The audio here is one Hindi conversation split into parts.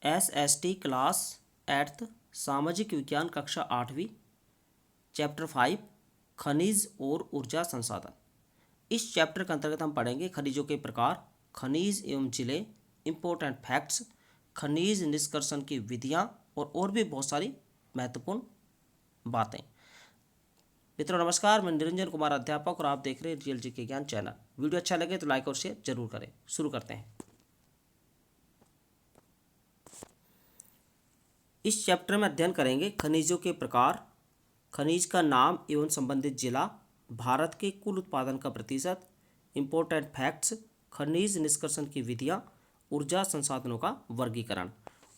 SST क्लास 8th सामाजिक विज्ञान कक्षा 8वीं चैप्टर 5 खनिज और ऊर्जा संसाधन। इस चैप्टर के अंतर्गत हम पढ़ेंगे खनिजों के प्रकार, खनिज एवं जिले, इम्पोर्टेंट फैक्ट्स, खनिज निष्कर्षण की विधियाँ और भी बहुत सारी महत्वपूर्ण बातें। मित्रों नमस्कार, मैं निरंजन कुमार अध्यापक और आप देख रहे हैं रियल जी के ज्ञान चैनल। वीडियो अच्छा लगे तो लाइक और शेयर जरूर करें। शुरू करते हैं। इस चैप्टर में अध्ययन करेंगे खनिजों के प्रकार, खनिज का नाम एवं संबंधित जिला, भारत के कुल उत्पादन का प्रतिशत, इम्पोर्टेंट फैक्ट्स, खनिज निष्कर्षण की विधियाँ, ऊर्जा संसाधनों का वर्गीकरण।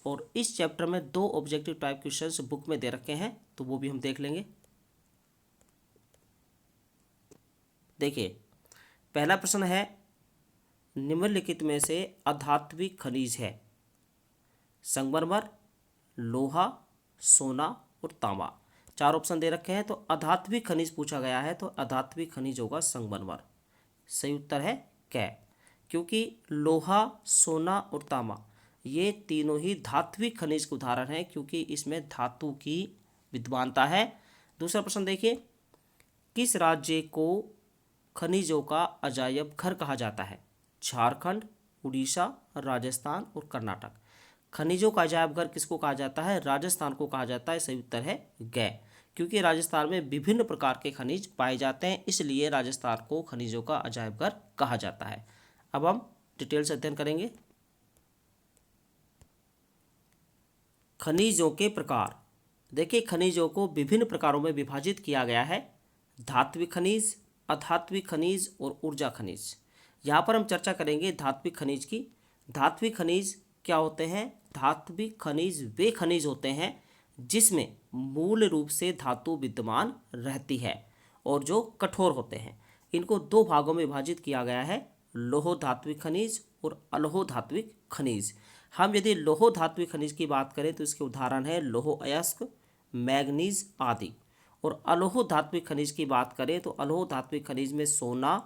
और इस चैप्टर में 2 ऑब्जेक्टिव टाइप क्वेश्चंस बुक में दे रखे हैं, तो वो भी हम देख लेंगे। देखिए, पहला प्रश्न है, निम्नलिखित में से अधात्विक खनिज है? संगमरमर, लोहा, सोना और तांबा। 4 ऑप्शन दे रखे हैं। तो अधात्विक खनिज पूछा गया है, तो अधात्विक खनिज होगा संगमरमर। सही उत्तर है कै, क्योंकि लोहा, सोना और तांबा ये तीनों ही धात्विक खनिज के उदाहरण हैं, क्योंकि इसमें धातु की विद्वानता है। दूसरा प्रश्न देखिए, किस राज्य को खनिजों का अजायब घर कहा जाता है? झारखंड, उड़ीसा, राजस्थान और कर्नाटक। खनिजों का अजायब घर किसको कहा जाता है? राजस्थान को कहा जाता है। सही उत्तर है ग, क्योंकि राजस्थान में विभिन्न प्रकार के खनिज पाए जाते हैं, इसलिए राजस्थान को खनिजों का अजायब घर कहा जाता है। अब हम डिटेल से अध्ययन करेंगे। खनिजों के प्रकार। देखिए, खनिजों को विभिन्न प्रकारों में विभाजित किया गया है: धात्विक खनिज, अधात्विक खनिज और ऊर्जा खनिज। यहाँ पर हम चर्चा करेंगे धात्विक खनिज की। धात्विक खनिज क्या होते हैं? धात्विक खनिज वे खनिज होते हैं जिसमें मूल रूप से धातु विद्यमान रहती है और जो कठोर होते हैं। इनको 2 भागों में विभाजित किया गया है: लोह धात्विक खनिज और अलोह धात्विक खनिज। हम यदि लोह धात्विक खनिज की बात करें तो इसके उदाहरण है लोह अयस्क, मैग्नीज आदि। और अलोह धात्विक खनिज की बात करें तो अलोह धात्विक खनिज में सोना,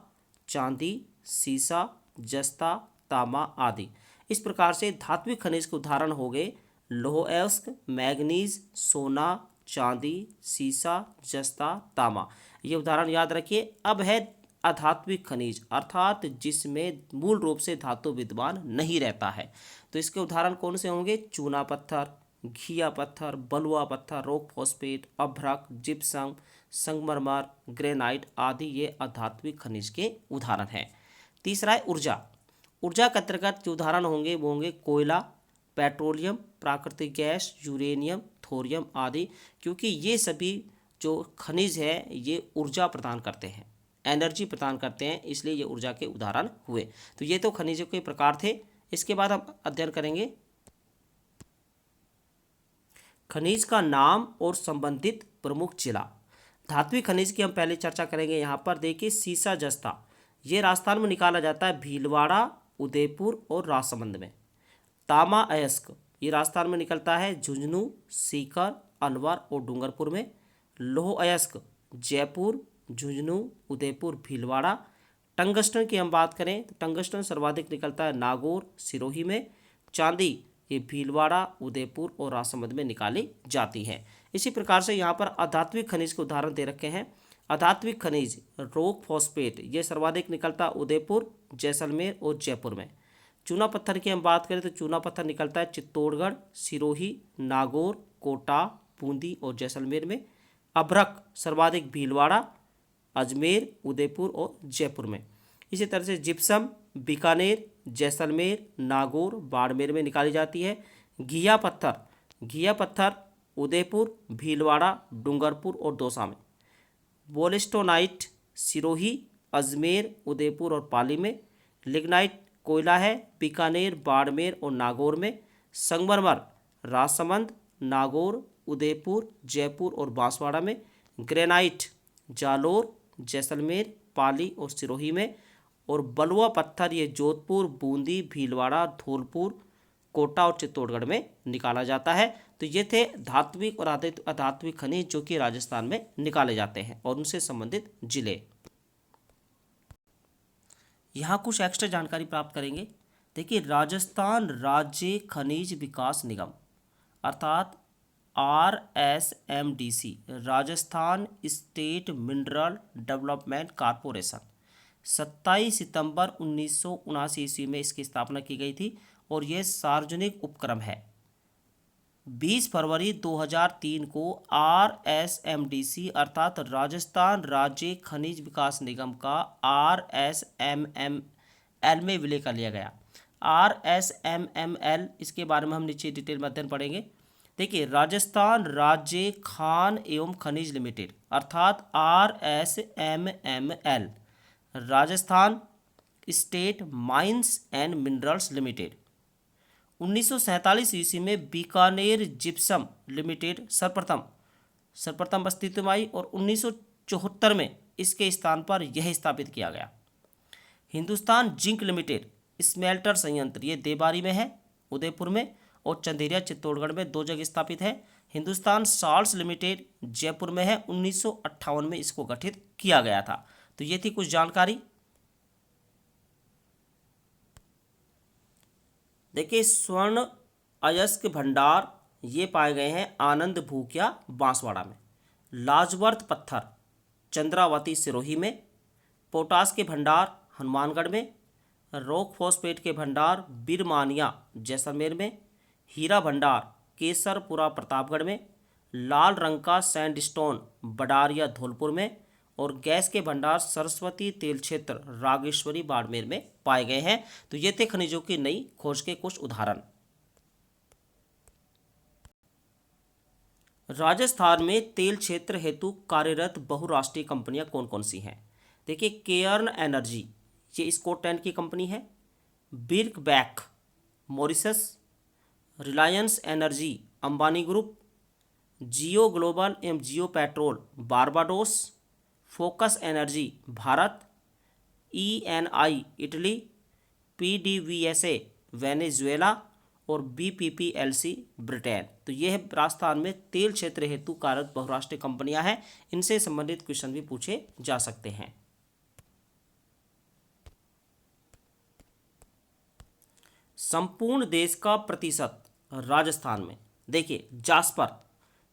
चांदी, सीसा, जस्ता, तांबा आदि। इस प्रकार से धात्विक खनिज के उदाहरण हो गए लोह अयस्क, मैग्नीज, सोना, चांदी, सीसा, जस्ता, तांबा। ये उदाहरण याद रखिए। अब है अधात्विक खनिज, अर्थात जिसमें मूल रूप से धातु विद्यमान नहीं रहता है। तो इसके उदाहरण कौन से होंगे? चूना पत्थर, घिया पत्थर, बलुआ पत्थर, रॉक फॉस्फेट, अभ्रक, जिप्सम, संगमरमर, ग्रेनाइट आदि ये अधात्विक खनिज के उदाहरण हैं। तीसरा है ऊर्जा। ऊर्जा के अंतर्गत जो उदाहरण होंगे वो होंगे कोयला, पेट्रोलियम, प्राकृतिक गैस, यूरेनियम, थोरियम आदि, क्योंकि ये सभी जो खनिज है ये ऊर्जा प्रदान करते हैं, एनर्जी प्रदान करते हैं, इसलिए ये ऊर्जा के उदाहरण हुए। तो ये तो खनिजों के प्रकार थे। इसके बाद हम अध्ययन करेंगे खनिज का नाम और संबंधित प्रमुख जिला। धात्विक खनिज की हम पहले चर्चा करेंगे। यहाँ पर देखिए, सीसा जस्ता ये राजस्थान में निकाला जाता है, भीलवाड़ा, उदयपुर और राजसमंद में। तांबा अयस्क ये राजस्थान में निकलता है, झुंझुनू, सीकर, अलवर और डूंगरपुर में। लोह अयस्क जयपुर, झुंझुनू, उदयपुर, भीलवाड़ा। टंगस्टन की हम बात करें तो टंगस्टन सर्वाधिक निकलता है नागौर, सिरोही में। चांदी ये भीलवाड़ा, उदयपुर और राजसमंद में निकाली जाती है। इसी प्रकार से यहाँ पर अधात्विक खनिज के उदाहरण दे रखे हैं। अधात्विक खनिज रॉक फॉस्फेट ये सर्वाधिक निकलता उदयपुर, जैसलमेर और जयपुर में। चूना पत्थर की हम बात करें तो चूना पत्थर निकलता है चित्तौड़गढ़, सिरोही, नागौर, कोटा, बूंदी और जैसलमेर में। अभ्रक सर्वाधिक भीलवाड़ा, अजमेर, उदयपुर और जयपुर में। इसी तरह से जिप्सम बीकानेर, जैसलमेर, नागौर, बाड़मेर में निकाली जाती है। घिया पत्थर उदयपुर, भीलवाड़ा, डूंगरपुर और दौसा में। बोलेस्टोनाइट सिरोही, अजमेर, उदयपुर और पाली में। लिग्नाइट कोयला है, बीकानेर, बाड़मेर और नागौर में। संगमरमर राजसमंद, नागौर, उदयपुर, जयपुर और बांसवाड़ा में। ग्रेनाइट जालोर, जैसलमेर, पाली और सिरोही में। और बलुआ पत्थर ये जोधपुर, बूंदी, भीलवाड़ा, धौलपुर, कोटा और चित्तौड़गढ़ में निकाला जाता है। तो ये थे धात्विक और अधात्विक खनिज जो कि राजस्थान में निकाले जाते हैं और उनसे संबंधित जिले। यहाँ कुछ एक्स्ट्रा जानकारी प्राप्त करेंगे। देखिए राजस्थान राज्य खनिज विकास निगम अर्थात RSMDC, Rajasthan state mineral development corporation, 27 सितंबर 1979 ईस्वी में इसकी स्थापना की गई थी और यह सार्वजनिक उपक्रम है। 20 फरवरी 2003 को RSMDC अर्थात राजस्थान राज्य खनिज विकास निगम का RSMML में विलय कर लिया गया। RSMML इसके बारे में हम नीचे डिटेल में अध्ययन पढ़ेंगे। देखिए राजस्थान राज्य खान एवं खनिज लिमिटेड अर्थात RSMML, Rajasthan state mines and minerals limited. 1947 ईस्वी में बीकानेर जिप्सम लिमिटेड सर्वप्रथम अस्तित्व में आई और 1974 में इसके स्थान पर यह स्थापित किया गया। हिंदुस्तान जिंक लिमिटेड स्मेल्टर संयंत्र, ये देबारी में है, उदयपुर में, और चंदेरिया चित्तौड़गढ़ में 2 जगह स्थापित है। हिंदुस्तान साल्ट्स लिमिटेड जयपुर में है, 1958 में इसको गठित किया गया था। तो ये थी कुछ जानकारी। देखिए स्वर्ण अयस्क भंडार ये पाए गए हैं आनंद भूकिया बांसवाड़ा में, लाजवर्थ पत्थर चंद्रावती सिरोही में, पोटास के भंडार हनुमानगढ़ में, रॉक फॉस्फेट के भंडार बिरमानिया जैसलमेर में, हीरा भंडार केसरपुरा प्रतापगढ़ में, लाल रंग का सैंडस्टोन बडारिया धौलपुर में, और गैस के भंडार सरस्वती तेल क्षेत्र रागेश्वरी बाड़मेर में पाए गए हैं। तो ये थे खनिजों की नई खोज के कुछ उदाहरण। राजस्थान में तेल क्षेत्र हेतु कार्यरत बहुराष्ट्रीय कंपनियां कौन कौन सी हैं? देखिए केयर्न एनर्जी ये स्कॉटलैंड की कंपनी है, Birkbeck Mauritius, Reliance energy Ambani group, Geo global एवं Geo petrol Barbados, Focus energy Bharat, ENI Italy, PDVSA Venezuela और BPPLC ब्रिटेन। तो ये है राजस्थान में तेल क्षेत्र हेतु कार्यरत बहुराष्ट्रीय कंपनियां हैं। इनसे संबंधित क्वेश्चन भी पूछे जा सकते हैं। संपूर्ण देश का प्रतिशत राजस्थान में, देखिए जास्पर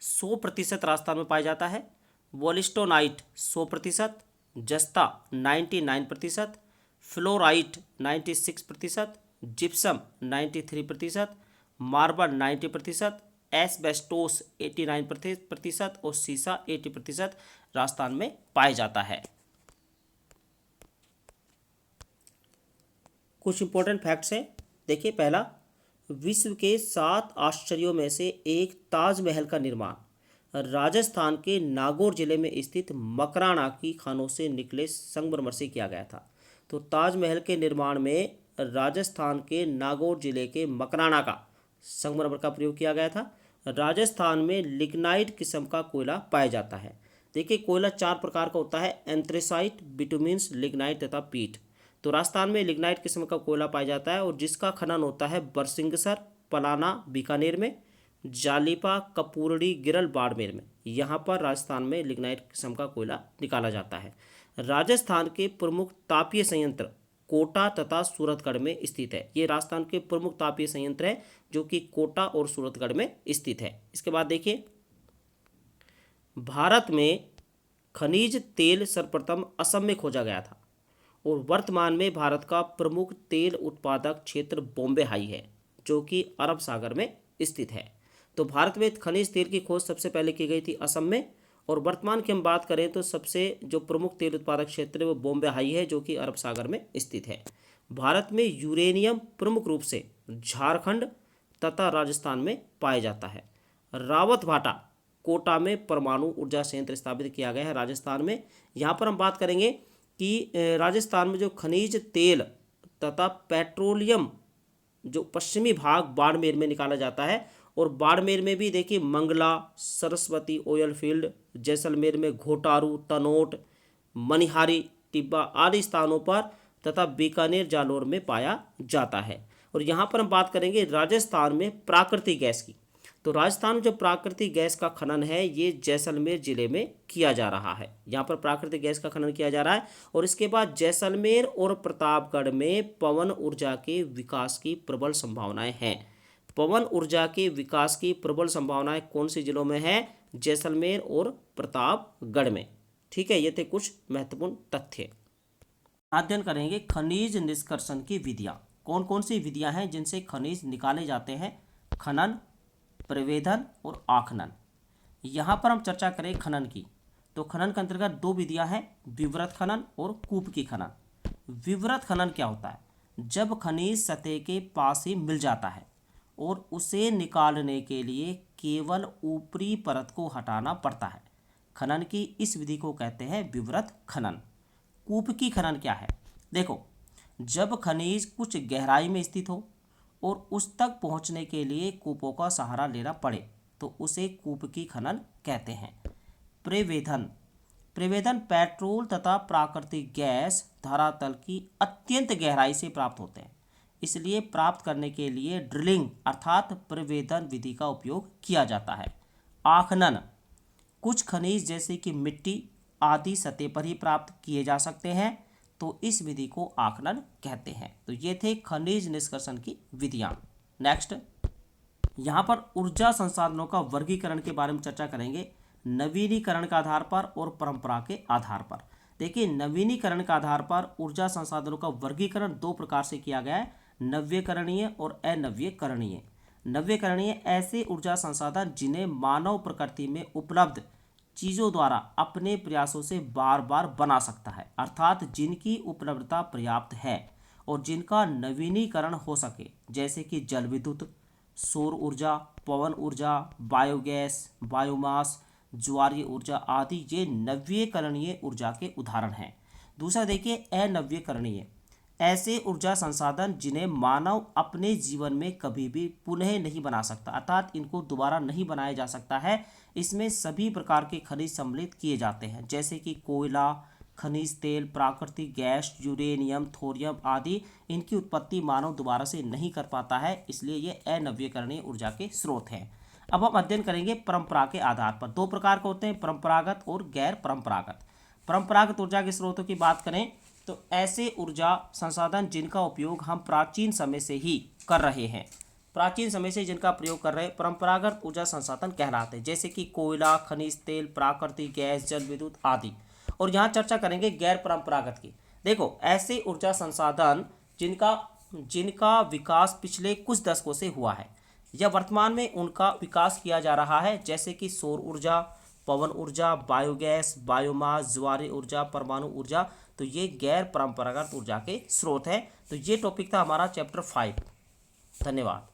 100% राजस्थान में पाया जाता है, वोलिस्टोनाइट 100%, जस्ता 99%, फ्लोराइट 96%, जिप्सम 93%, मार्बल 90%, एस्बेस्टोस 89% और सीसा 80% राजस्थान में पाया जाता है। कुछ इंपॉर्टेंट फैक्ट्स हैं। देखिए पहला, विश्व के 7 आश्चर्यों में से एक ताजमहल का निर्माण राजस्थान के नागौर जिले में स्थित मकराना की खानों से निकले संगमरमर से किया गया था। तो ताजमहल के निर्माण में राजस्थान के नागौर जिले के मकराना का संगमरमर का प्रयोग किया गया था। राजस्थान में लिग्नाइट किस्म का कोयला पाया जाता है। देखिए कोयला 4 प्रकार का होता है, एंथ्रेसाइट, बिटुमिन्स, लिग्नाइट तथा पीट। तो राजस्थान में लिग्नाइट किस्म का कोयला पाया जाता है और जिसका खनन होता है बरसिंगसर, पलाना बीकानेर में, जालिपा, कपूरड़ी, गिरल बाड़मेर में। यहाँ पर राजस्थान में लिग्नाइट किस्म का कोयला निकाला जाता है। राजस्थान के प्रमुख तापीय संयंत्र कोटा तथा सूरतगढ़ में स्थित है। ये राजस्थान के प्रमुख तापीय संयंत्र है जो कि कोटा और सूरतगढ़ में स्थित है। इसके बाद देखिए भारत में खनिज तेल सर्वप्रथम असम में खोजा गया था और वर्तमान में भारत का प्रमुख तेल उत्पादक क्षेत्र बॉम्बे हाई है जो कि अरब सागर में स्थित है। तो भारत में खनिज तेल की खोज सबसे पहले की गई थी असम में, और वर्तमान की हम बात करें तो सबसे जो प्रमुख तेल उत्पादक क्षेत्र है वो बॉम्बे हाई है जो कि अरब सागर में स्थित है। भारत में यूरेनियम प्रमुख रूप से झारखंड तथा राजस्थान में पाया जाता है। रावत भाटा कोटा में परमाणु ऊर्जा संयंत्र स्थापित किया गया है राजस्थान में। यहाँ पर हम बात करेंगे कि राजस्थान में जो खनिज तेल तथा पेट्रोलियम जो पश्चिमी भाग बाड़मेर में निकाला जाता है, और बाड़मेर में भी देखिए मंगला, सरस्वती ऑयल फील्ड, जैसलमेर में घोटारू, तनोट, मनिहारी, टिब्बा आदि स्थानों पर तथा बीकानेर, जालौर में पाया जाता है। और यहाँ पर हम बात करेंगे राजस्थान में प्राकृतिक गैस की। तो राजस्थान में जो प्राकृतिक गैस का खनन है ये जैसलमेर जिले में किया जा रहा है। यहाँ पर प्राकृतिक गैस का खनन किया जा रहा है। और इसके बाद जैसलमेर और प्रतापगढ़ में पवन ऊर्जा के विकास की प्रबल संभावनाएं हैं। पवन ऊर्जा के विकास की प्रबल संभावनाएं कौन से जिलों में है? जैसलमेर और प्रतापगढ़ में। ठीक है, ये थे कुछ महत्वपूर्ण तथ्य। अध्ययन करेंगे खनिज निष्कर्षण की विधियां। कौन कौन सी विधियां हैं जिनसे खनिज निकाले जाते हैं? खनन, प्रवेधन और आखनन। यहाँ पर हम चर्चा करें खनन की, तो खनन के अंतर्गत दो विधियां हैं, विवृत खनन और कूपकी खनन। विवृत खनन क्या होता है? जब खनिज सतह के पास ही मिल जाता है और उसे निकालने के लिए केवल ऊपरी परत को हटाना पड़ता है। खनन की इस विधि को कहते हैं विवृत खनन। कूपकी खनन क्या है? देखो, जब खनिज कुछ गहराई में स्थित हो और उस तक पहुंचने के लिए कूपों का सहारा लेना पड़े तो उसे कूपकी खनन कहते हैं। प्रवेधन। प्रवेधन पेट्रोल तथा प्राकृतिक गैस धरातल की अत्यंत गहराई से प्राप्त होते हैं, इसलिए प्राप्त करने के लिए ड्रिलिंग अर्थात प्रवेधन विधि का उपयोग किया जाता है। आखनन। कुछ खनिज जैसे कि मिट्टी आदि सतह पर ही प्राप्त किए जा सकते हैं, तो इस विधि को आखनन कहते हैं। तो ये थे खनिज निष्कर्षण की विधियां। नेक्स्ट, यहाँ पर ऊर्जा संसाधनों का वर्गीकरण के बारे में चर्चा करेंगे, नवीनीकरण के आधार पर और परंपरा के आधार पर। देखिए, नवीनीकरण के आधार पर ऊर्जा संसाधनों का वर्गीकरण दो प्रकार से किया गया है, नव्यकरणीय और अनव्यकरणीय। नव्यकरणीय ऐसे ऊर्जा संसाधन जिन्हें मानव प्रकृति में उपलब्ध चीज़ों द्वारा अपने प्रयासों से बार बार बना सकता है, अर्थात जिनकी उपलब्धता पर्याप्त है और जिनका नवीनीकरण हो सके, जैसे कि जल विद्युत, सौर ऊर्जा, पवन ऊर्जा, बायोगैस, बायोमास, ज्वारीय ऊर्जा आदि ये नवीकरणीय ऊर्जा के उदाहरण हैं। दूसरा देखिए, अनव्यकरणीय ऐसे ऊर्जा संसाधन जिन्हें मानव अपने जीवन में कभी भी पुनः नहीं बना सकता, अर्थात इनको दोबारा नहीं बनाया जा सकता है। इसमें सभी प्रकार के खनिज सम्मिलित किए जाते हैं, जैसे कि कोयला, खनिज तेल, प्राकृतिक गैस, यूरेनियम, थोरियम आदि। इनकी उत्पत्ति मानव दोबारा से नहीं कर पाता है, इसलिए ये अनव्यकरणीय ऊर्जा के स्रोत हैं। अब हम अध्ययन करेंगे परंपरा के आधार पर। दो प्रकार के होते हैं, परंपरागत और गैर परंपरागत। परंपरागत ऊर्जा के स्रोतों की बात करें तो ऐसे ऊर्जा संसाधन जिनका उपयोग हम प्राचीन समय से ही कर रहे हैं, प्राचीन समय से जिनका प्रयोग कर रहे हैं, परंपरागत ऊर्जा संसाधन कहलाते हैं, जैसे कि कोयला, खनिज तेल, प्राकृतिक गैस, जल विद्युत आदि। और यहाँ चर्चा करेंगे गैर परंपरागत की। देखो, ऐसे ऊर्जा संसाधन जिनका विकास पिछले कुछ दशकों से हुआ है या वर्तमान में उनका विकास किया जा रहा है, जैसे कि सौर ऊर्जा, पवन ऊर्जा, बायोगैस, बायोमास, ज्वारीय ऊर्जा, परमाणु ऊर्जा। तो ये गैर परंपरागत ऊर्जा के स्रोत हैं। तो ये टॉपिक था हमारा चैप्टर 5। धन्यवाद।